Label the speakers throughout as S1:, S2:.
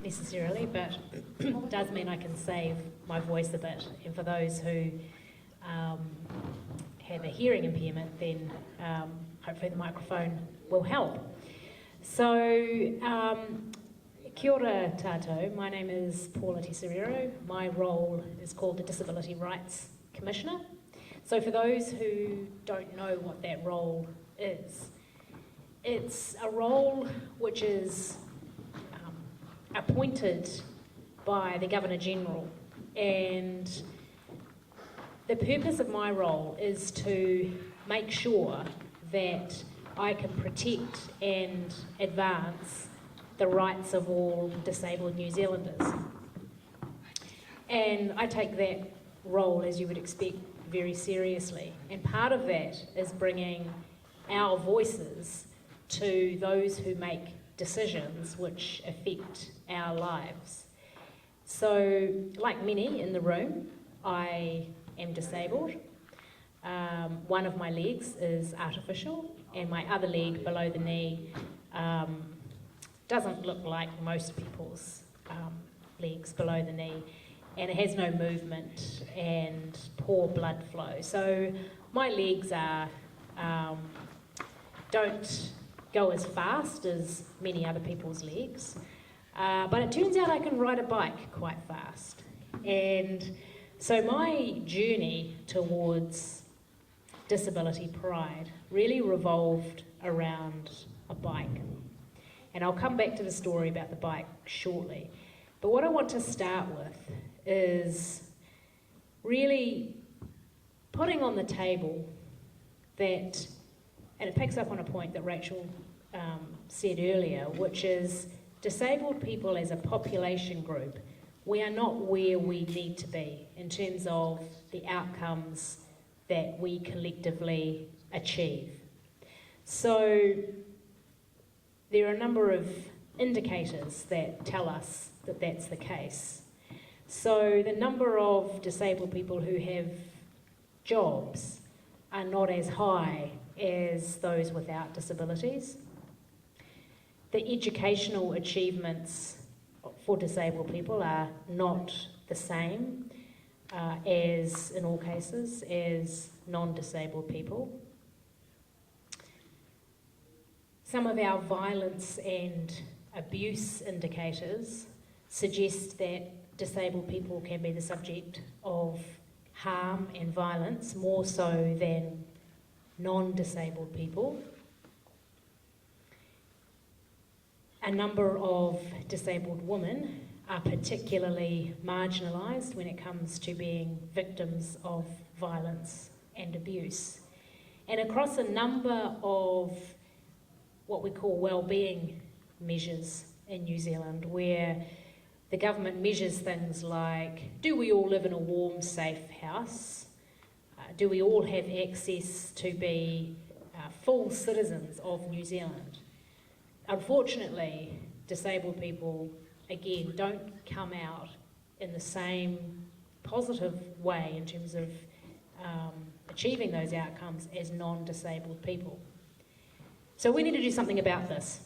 S1: necessarily, but it does mean I can save my voice a bit. And for those who have a hearing impairment, then hopefully the microphone will help. So, kia ora tātou, my name is Paula Tesoriero. My role is called the Disability Rights Commissioner. So for those who don't know what that role is, it's a role which is appointed by the Governor-General, and the purpose of my role is to make sure that I can protect and advance the rights of all disabled New Zealanders. And I take that role, as you would expect, very seriously. And part of that is bringing our voices to those who make decisions which affect our lives. So, like many in the room, I am disabled. One of my legs is artificial, and my other leg below the knee doesn't look like most people's legs below the knee, and it has no movement and poor blood flow. So my legs don't go as fast as many other people's legs, but it turns out I can ride a bike quite fast. And so my journey towards disability pride really revolved around a bike. And I'll come back to the story about the bike shortly. But what I want to start with is really putting on the table that, and it picks up on a point that Rachel said earlier, which is disabled people as a population group, we are not where we need to be in terms of the outcomes that we collectively achieve. So there are a number of indicators that tell us that that's the case. So the number of disabled people who have jobs are not as high as those without disabilities. The educational achievements for disabled people are not the same as, in all cases, as non-disabled people. Some of our violence and abuse indicators suggest that disabled people can be the subject of harm and violence more so than non-disabled people. A number of disabled women are particularly marginalised when it comes to being victims of violence and abuse. And across a number of what we call wellbeing measures in New Zealand, where the government measures things like, do we all live in a warm, safe house? Do we all have access to be full citizens of New Zealand? Unfortunately, disabled people, again, don't come out in the same positive way in terms of achieving those outcomes as non-disabled people. So we need to do something about this.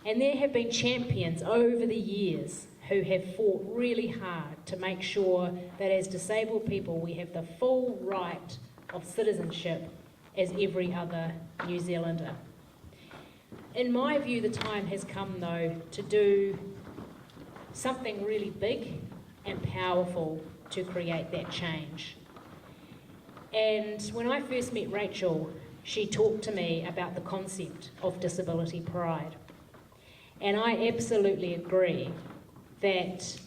S1: And there have been champions over the years who have fought really hard to make sure that as disabled people we have the full right of citizenship as every other New Zealander. In my view, the time has come, though, to do something really big and powerful to create that change. And when I first met Rachel, she talked to me about the concept of disability pride. And I absolutely agree that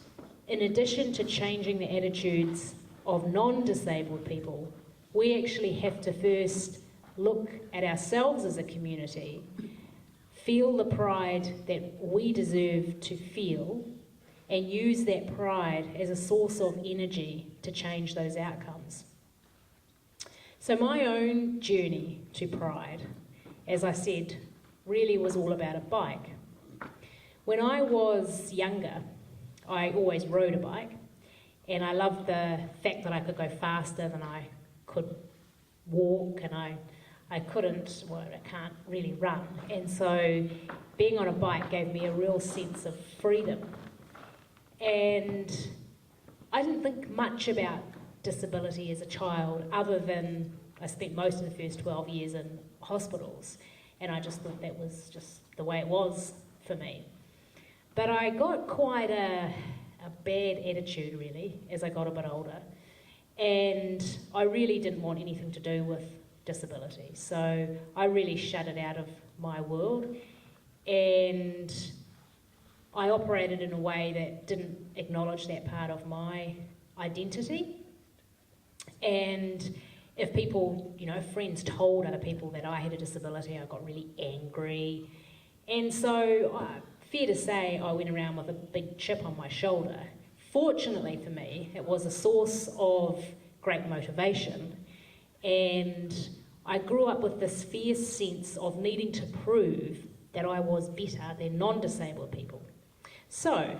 S1: in addition to changing the attitudes of non-disabled people, we actually have to first look at ourselves as a community, feel the pride that we deserve to feel, and use that pride as a source of energy to change those outcomes. So my own journey to pride, as I said, really was all about a bike. When I was younger, I always rode a bike, and I loved the fact that I could go faster than I could walk, and I can't really run. And so being on a bike gave me a real sense of freedom. And I didn't think much about disability as a child, other than I spent most of the first 12 years in hospitals, and I just thought that was just the way it was for me. But I got quite a bad attitude, really, as I got a bit older, and I really didn't want anything to do with disability. So I really shut it out of my world, and I operated in a way that didn't acknowledge that part of my identity. And if people, friends told other people that I had a disability, I got really angry. And so, fair to say, I went around with a big chip on my shoulder. Fortunately for me, it was a source of great motivation. And I grew up with this fierce sense of needing to prove that I was better than non-disabled people. So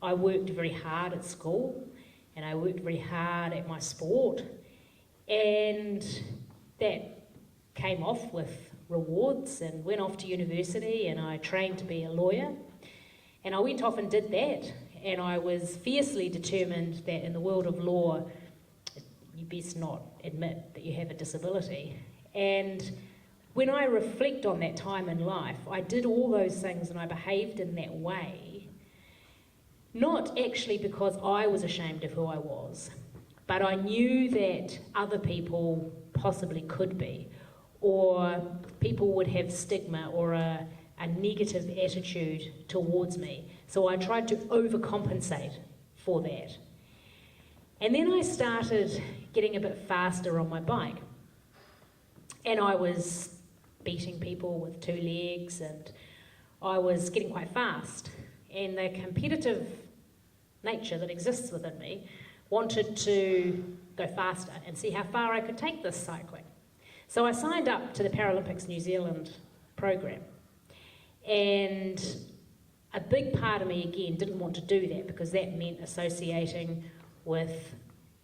S1: I worked very hard at school, and I worked very hard at my sport, and that came off with rewards, and went off to university, and I trained to be a lawyer. And I went off and did that, and I was fiercely determined that in the world of law, you best not admit that you have a disability. And when I reflect on that time in life, I did all those things and I behaved in that way, not actually because I was ashamed of who I was, but I knew that other people possibly could be, or people would have stigma or a negative attitude towards me. So I tried to overcompensate for that. And then I started getting a bit faster on my bike. And I was beating people with 2 legs, and I was getting quite fast. And the competitive nature that exists within me wanted to go faster and see how far I could take this cycling. So I signed up to the Paralympics New Zealand program. And a big part of me, again, didn't want to do that, because that meant associating with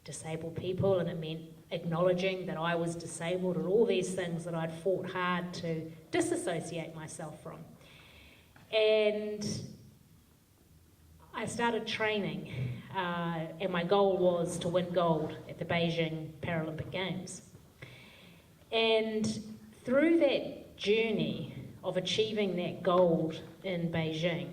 S1: disabled people, and it meant acknowledging that I was disabled, and all these things that I'd fought hard to disassociate myself from. And I started training, and my goal was to win gold at the Beijing Paralympic Games. And through that journey of achieving that gold in Beijing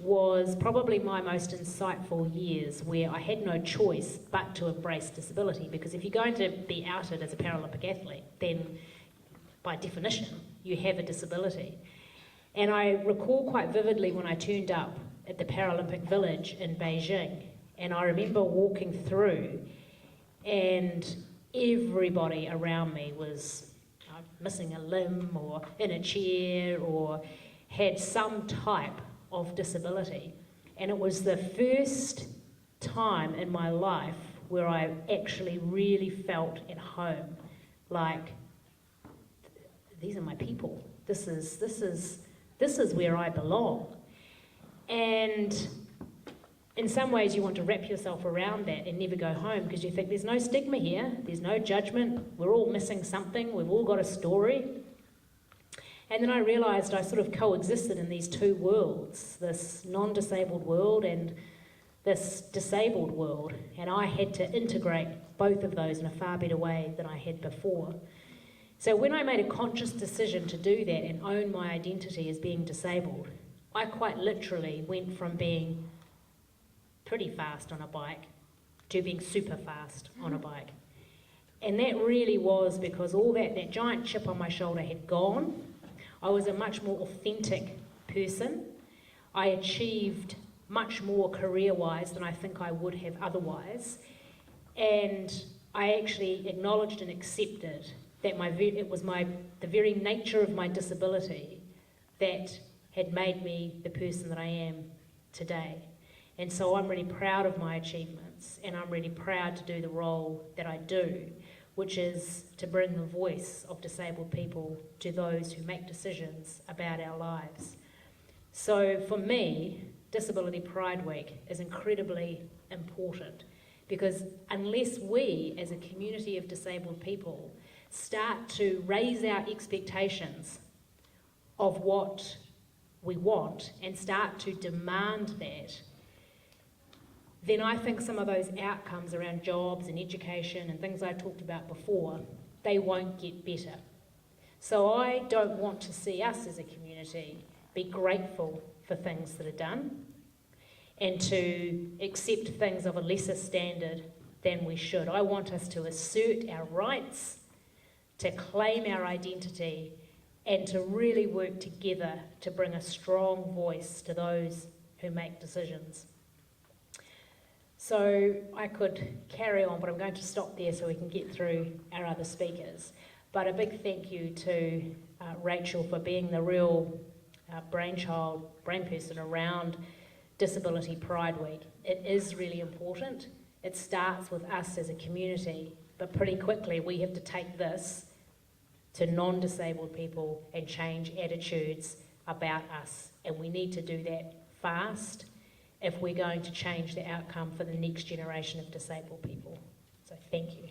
S1: was probably my most insightful years, where I had no choice but to embrace disability, because if you're going to be outed as a Paralympic athlete, then by definition you have a disability. And I recall quite vividly when I turned up at the Paralympic Village in Beijing, and I remember walking through, and everybody around me was missing a limb or in a chair or had some type of disability. And it was the first time in my life where I actually really felt at home, like, these are my people. This is where I belong. And in some ways you want to wrap yourself around that and never go home, because you think there's no stigma here, there's no judgment, we're all missing something, we've all got a story. And then I realised I sort of coexisted in these 2 worlds, this non-disabled world and this disabled world, and I had to integrate both of those in a far better way than I had before. So when I made a conscious decision to do that and own my identity as being disabled, I quite literally went from being pretty fast on a bike to being super fast on a bike. And that really was because all that giant chip on my shoulder had gone. I was a much more authentic person. I achieved much more career-wise than I think I would have otherwise. And I actually acknowledged and accepted that it was the very nature of my disability that had made me the person that I am today. And so I'm really proud of my achievements, and I'm really proud to do the role that I do, which is to bring the voice of disabled people to those who make decisions about our lives. So for me, Disability Pride Week is incredibly important, because unless we, as a community of disabled people, start to raise our expectations of what we want and start to demand that, then I think some of those outcomes around jobs and education and things I talked about before, they won't get better. So I don't want to see us as a community be grateful for things that are done and to accept things of a lesser standard than we should. I want us to assert our rights, to claim our identity, and to really work together to bring a strong voice to those who make decisions. So I could carry on, but I'm going to stop there so we can get through our other speakers. But a big thank you to Rachel for being the real brainperson around Disability Pride Week. It is really important. It starts with us as a community, but pretty quickly we have to take this to non-disabled people and change attitudes about us. And we need to do that fast if we're going to change the outcome for the next generation of disabled people. So thank you.